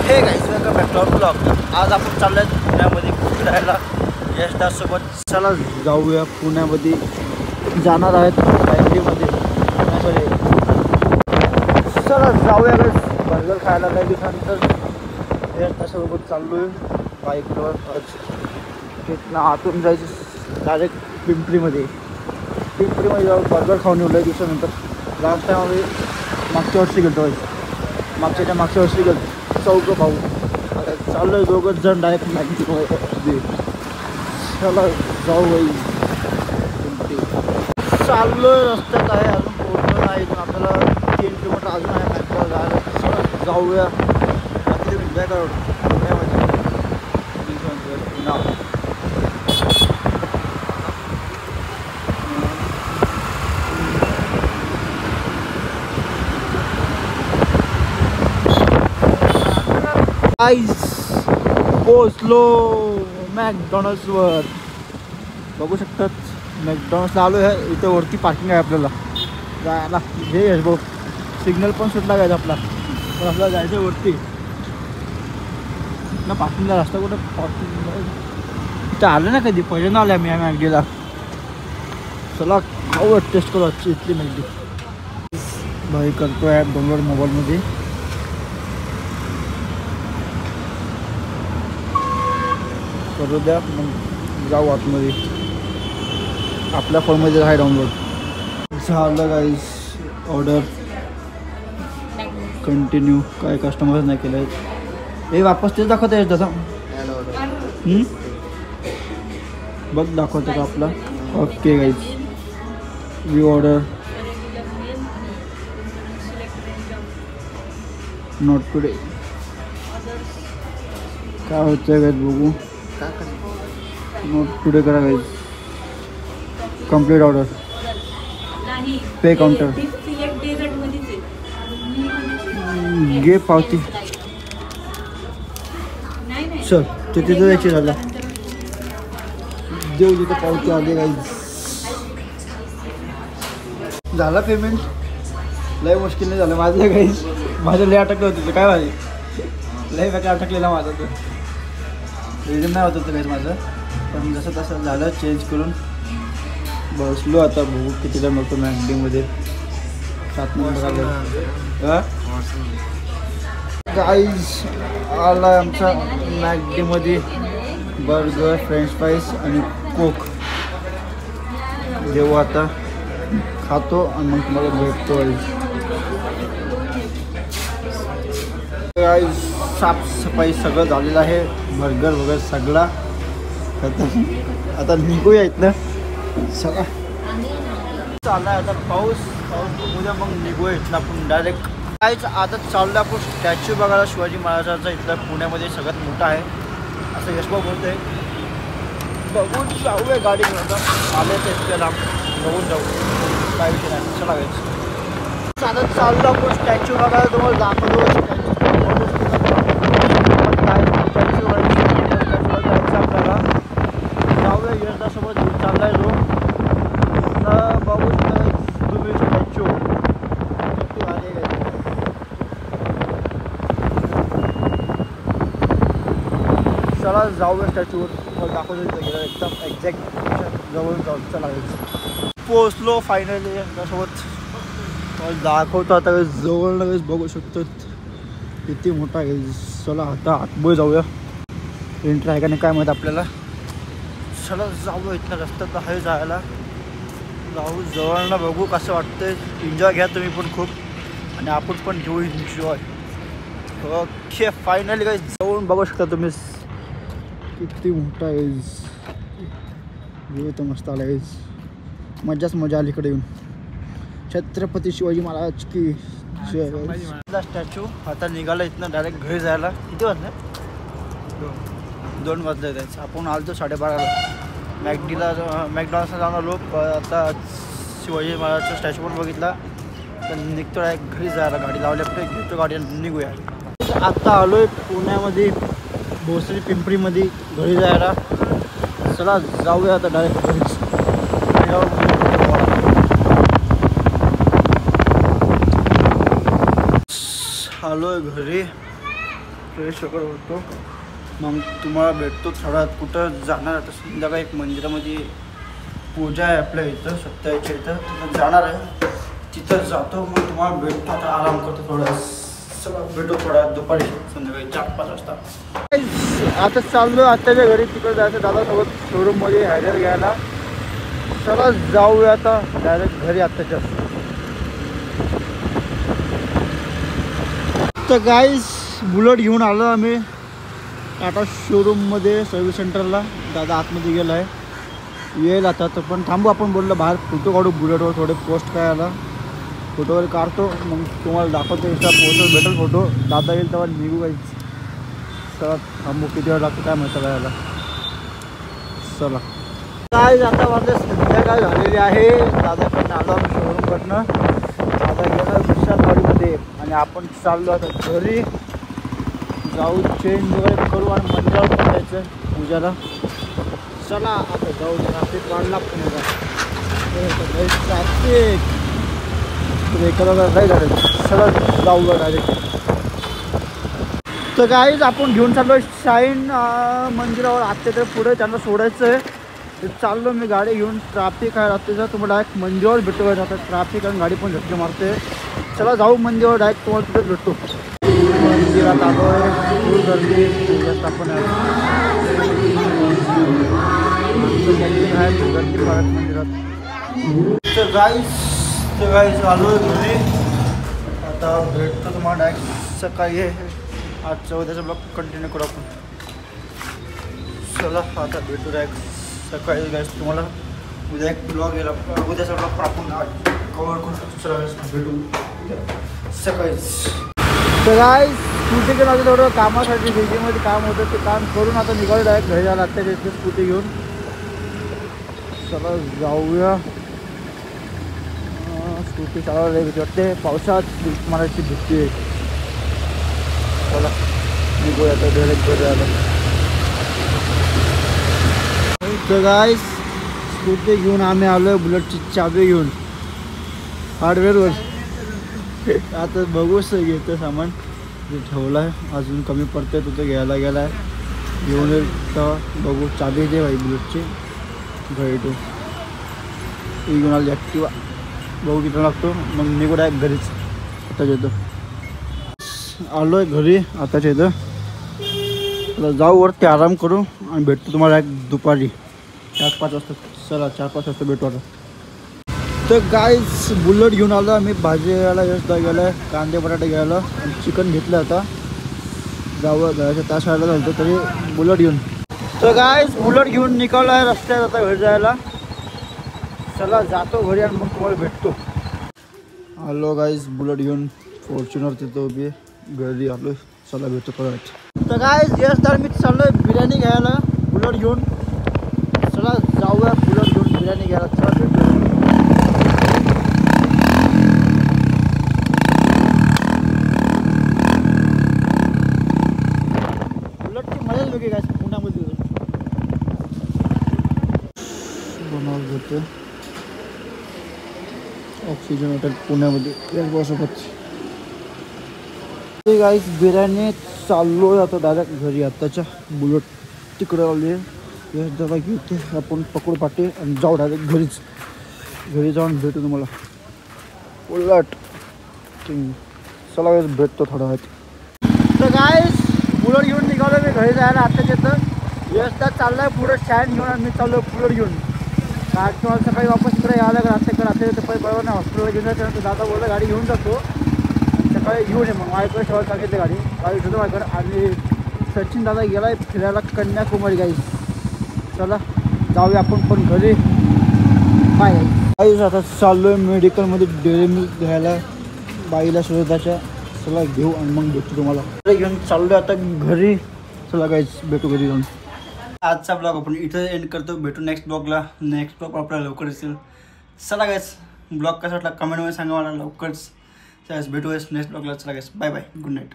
हे guys welcome back to blog. आज आपण चाललोय पुण्यामध्ये फिरायला यशदासोबत. चला जाऊया पुण्यामध्ये, जाणार आहेत लायब्ररीमध्ये. सॉरी, चला जाऊया गाईज बर्गर खायला. काही दिवसानंतर यशदासोबत चाललो आहे बाईकवर. आज तिथनं आतून जायचं डायरेक्ट पिंपरीमध्ये जाऊन बर्गर खाऊन येऊ लई दिवसानंतर. लास्ट टाईम आम्ही मागच्या वर्षी गेलो मागच्या वर्षी गेलो चौकं भाऊ. आता चाललो आहे दोघंच जण डायरेक्ट मॅगडी. चला जाऊ बाई पिंपरी. चाललो आहे रस्त्यात आहे, अजून पोहोचलो नाही. आपल्याला 3 किलोमीटर अजून आहे मॅगडीला जायला. चला जाऊया. रात्री एन्जॉय करू पुण्यामध्ये. गाईज पोचलो मॅकडॉनल्ड्सवर. बघू शकतात मॅकडॉनल्ड्सला आलो आहे. इथे वरती पार्किंग आहे आपल्याला जायला. हे यश भाऊ सिग्नल पण सुटला गायचा आपला, पण आपल्याला जायचं आहे वरती. ना पार्किंगला रस्ता कुठं पार्किंग इथं आलं ना कधी, पहिल्यांदा आलं आम्ही या मॅगडीला. चला खाऊ टेस्ट करू आजची इथली मॅगडी. भाई करतो आहे डाउनलोड मोबाईलमध्ये. करू द्या मग जाऊ आतमध्ये. आपल्या फोनमध्ये आहे डाउनलोड. झालं गाईज ऑर्डर. कंटिन्यू. काय कस्टमर नाही केलं आहे. हे वापस तेच दाखवत आहे दादा. बघ दाखवतो का आपला. Okay guys we order not today. काय होतं गाईज बघू. नोट टुडे करा guys. Complete order. Pay counter. घे पावती. चल तिथे जायची झाला. देऊ तिथे पावती आली गाईज. झाला पेमेंट. लय मुश्किल नाही झालं माझं गाईज. माझं लय अटकलं होतं. काय माझे लय बॅका अटकलेला माझा. तर रिझन नाही होत होतं काहीच माझं, पण जसं तसं झालं. चेंज करून बसलो आता. बघू किती टाईम होतो मॅगडीमध्ये. 7 नंबर आलं गाईज. आला आमचा मॅगडीमध्ये बर्गर, फ्रेंच फ्राईज आणि कोक. जेव्हा आता खातो आणि मग तुम्हाला भेटतो गाईज. साफसफाई सगळं झालेलं आहे. बर्गर वगैरे सगळा. आता निघूया इथनं. सगळा चालला आहे आता. पाऊस उद्या मग निघूया इथनं आपण डायरेक्ट. काहीच आता चाललं आपण स्टॅच्यू बघायला. शिवाजी महाराजांचा इथला पुण्यामध्ये सगळ्यात मोठा आहे असं यशभाऊ बोलतो आहे. बघून जाऊया गाडी घेऊन. आले तर इतक्या लांब बघून जाऊ. काय विषय नाही. चला गायचं चालत चाललं आपण स्टॅच्यू बघायला. तुम्हाला दाखवतो स्टॅच्यू. आपल्याला जाऊया यशदासोबत चाललाय जो. बघू तुम्ही स्टॅच्यू आले काय. चला जाऊया स्टॅच्यूवर. तुम्हाला दाखवतो तिथं गेलं एकदम एक्झॅक्ट जवळून जाऊ. चला पोचलो फायनली यशदासोबत. दाखवतो आता जवळ लगेच. बघू शकतो किती मोठा आहे. चला आता आतमध्ये जाऊया. एंट्री आहे का नाही काय माहीत आपल्याला. चला जाऊ. इथल्या रस्त्यात आहे जायला. जाऊ जवळनं बघू कसं वाटतंय. एन्जॉय घ्या तुम्ही पण खूप आणि आपण पण घेऊ एन्जॉय. ओके फायनली काही जाऊन बघू शकता तुम्ही किती मोठा आहे. घेऊ तर मस्त आला आहे. मजाच मजा आली इकडे येऊन. छत्रपती शिवाजी महाराज की स्टॅच्यू. आता निघाला इथनं डायरेक्ट घरी जायला. किती वाजले? 2 वाजले जायचं. आपण आलो 12:30ला. मॅकडॉनल्ड्सला जाऊन आलो. आता शिवाजी महाराजचा स्टॅच्यू पण बघितला. तर निघतो डायरेक्ट घरी जायला. गाडी लावली आपली. घेतो गाडी निघूया. आता आलो आहे पुण्यामध्ये भोसरी पिंपरीमध्ये घरी जायला. चला जाऊया आता डायरेक्ट घरीच. आलो आहे घरी. फ्रेश वगैरे होतो, मग तुम्हाला भेटतो. थोडा कुठं जाणार आता संध्याकाळी एक मंदिरामध्ये पूजा आहे आपल्या इथं सत्याच्या इथं जाणार आहे, तिथं जातो. मग तुम्हाला भेटतो. आता आराम करतो थोडा, चला भेटू थोडा दुपारी संध्याकाळी 4-5 वाजता. आता चाललो आत्याच्या घरी, तिकडे जायचं दादासोबत शोरूममध्ये हायडर घ्यायला. चला जाऊया आता डायरेक्ट घरी आत्ताच्या. तर गाईस बुलेट घेऊन आलो आम्ही टाटा शोरूममध्ये सर्व्हिस सेंटरला. दादा आतमध्ये गेला आहे, येईल आता. तर पण थांबू, आपण बोललो बाहेर फोटो काढू बुलेटवर, थोडे पोस्ट करायला. फोटो वगैरे काढतो, मग तुम्हाला दाखवतो. इंस्टा पोस्टवर भेटेल फोटो. दादा येईल तेव्हा निघू काहीच. चला थांबू, किती वेळ लागतो काय माहिती यायला. चला काय आता माझं संध्याकाळ झालेली आहे. दादाकडनं आलो आम्ही शोरूमकडनं. दादा गेला विशालवाडीमध्ये आणि आपण चाललो आता घरी. जाऊ चेंज वगैरे करू आणि मंदिरावर पण जायचं पूजाला. चला आता जाऊ. ट्रॅफिक वाढला पुण्याला, ट्रॅफिक एखादा नाही झालं. चला जाऊया डायरेक्ट. तर गाईज आपण घेऊन चाललो शाईन मंदिरावर. आत्ता तर पुढे त्यांना सोडायचं आहे. तर चाललो मी गाडी घेऊन. ट्रॅफिक आहे रात्रीचा, तुम्हाला डायरेक्ट मंदिरावर भेटतो. आता ट्रॅफिक आणि गाडी पण झटके मारते. चला जाऊ मंदिरावर डायरेक्ट, तुम्हाला तिथेच भेटतो. मंदिरात आलो आहे, फुल गर्दी. पूजात आपण मंदिर आहे, गर्दी पाहत मंदिरात. तर गाईज आलो घरी. आता भेटतो तुम्हाला डायरेक्ट सकाळी. आजचा उद्याचा ब्लॉग कंटिन्यू करू आपण. चला आता भेटू डायरेक्ट सकाळी. गाईज तुम्हाला उद्या एक ब्लॉग येईल, उद्याचा ब्लॉग पण आपण कवर करू. भेटू सकाळीच. तर गाईज स्कूटी घेऊन आता थोडं कामासाठी दिल्लीमध्ये काम होतं, ते काम करून आता निघालो डायरेक्ट घरी जायला. आत्ताच्या इथे स्कूटी घेऊन. चला जाऊया. स्कूटी चालवायला भीती वाटते, पावसात मारायची भीती आहे. चला निघूया आता डायरेक्ट घरी आलं. तर गाईज स्कूटी घेऊन आम्ही आलो आहे, बुलेटची चाबी घेऊन हार्डवेअरवर. आता बघूच घेतं सामान जे ठेवलं आहे, अजून कमी पडते तिथं घ्यायला गेला आहे. घेऊन येईल तर बघू. चाबी दे भाई बुलेटची, घरी टू घेऊन आली ॲक्टिवा. बघू किती लागतो, मग निघू डायरेक्ट घरीच. आताच्या इथं आलो आहे घरी आताच्या इथं. चला जाऊ वरती, आराम करू आणि भेटतो तुम्हाला एक दुपारी 4-5 वाजता. चला 4-5 वाजता भेटू आता. तर गाईज बुलेट घेऊन आलो आम्ही. भाजी घ्यायला यशदा गेला आहे, कांदे बटाटे घ्यायला आणि चिकन घेतलं. आता जाऊ घराच्या त्या साईडला झालं तरी बुलेट घेऊन. तर गाईज बुलेट घेऊन निघालो आहे रस्त्यात आता घरी जायला. चला जातो घरी आणि मग तुम्हाला भेटतो. आलो गाईज बुलेट घेऊन, फॉर्च्युनर तिथं उभी आहे. घरी आलो. चला भेटतो परत. तर गाईज यशदा मी चाललो आहे बिर्याणी घ्यायला बुलेट घेऊन. चला जाऊया बुलेट घेऊन बिर्याणी घ्यायला. चला भेटतो. बुलेटची मजाच वेगळी काय पुण्यामध्ये बनवलं जातं. ऑक्सिजन हॉटेल पुण्यामध्ये यासोबत. गाईस बिर्याणी चाललो आहे आता डायरेक्ट घरी. आत्ताच्या बुलेट तिकडे आली आहे. यश दादा घेतो आपण पकडू पाटे आणि जाऊ डायरेक्ट घरीच. घरी जाऊन भेटू तुम्हाला बुलेट. चला गाईस भेटतो थोडा वेळ. तर गाईस बुलेट घेऊन निघालो मी घरी जायला आत्ताच्या इथं. यश दादा चालला आहे पुढे शाईन घेऊन आणि मी चाललो बुलेट घेऊन. आज तुम्हाला सकाळी वापस इकडे यायला का रात्री इथं पहिले बरोबर नाही हॉस्पिटलला घेऊन जायचं. त्यानंतर दादा बोलला गाडी घेऊन जातो सकाळी घेऊन ये. मग माझ्याकडे ठेवायला सांगितलं गाडी ठेवतो माझ्याकडे. आणि सचिन दादा गेला आहे फिरायला कन्याकुमारी. गाईस चला जाऊया आपण पण घरी. बाय गाईस. आता चाललो आहे मेडिकलमध्ये डेअरी मिल्क घ्यायला बाईला सुरताच्या. चला घेऊ आणि मग भेटतो तुम्हाला. घेऊन चाललो आहे आता घरी. चला गाईस भेटू घरी जाऊन. आजचा ब्लॉग आपण इथं एंड करतो. भेटू नेक्स्ट ब्लॉगला. नेक्स्ट ब्लॉग आपल्याला लवकरच येईल. चला गाईस ब्लॉग कसा वाटला कमेंटमध्ये सांगा मला लवकरच. भेटू नेक्स्ट ब्लॉगला. चला गाईस बाय बाय, गुड नाईट.